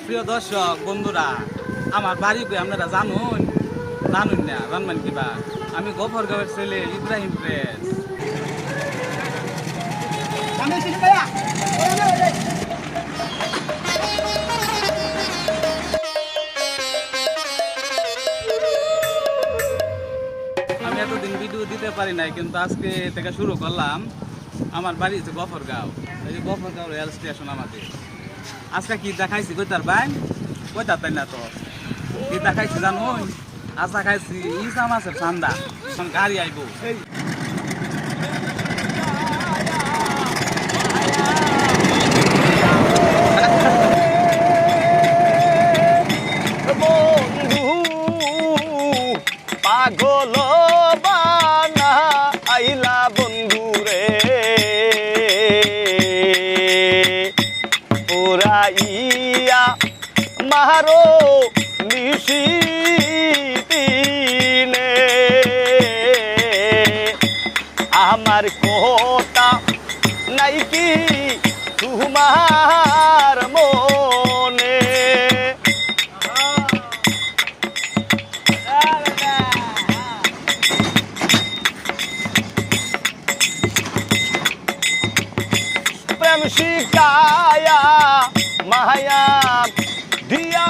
প্রিয় দর্শক বন্ধুরা, আমার বাড়ি কই আপনারা জানুন জানুন না, জানবেন কিবা? আমি গফরগাঁওয়ের ছেলে ইব্রাহিম প্রেস। আমি এতদিন ভিডিও দিতে পারি নাই, কিন্তু আজকে থেকে শুরু করলাম। আমার বাড়ি হচ্ছে গফরগাঁও, এই যে গফরগাঁও রেল স্টেশন আমাদের। আজকে কি দেখাইছি কইতার ভাই? কইতার তাই না তো কি দেখাইছি জানুন? আজকে খাইছি ইসা মাছের ঠান্ডা, গাড়ি আইব। পাগল বানা আইলা বন্ধু রে, পুরাইয়া মারো নিশিতিনে আমার কোটা নাই কি তোমার মনে? প্রেম শিকায়া মায়া দিয়া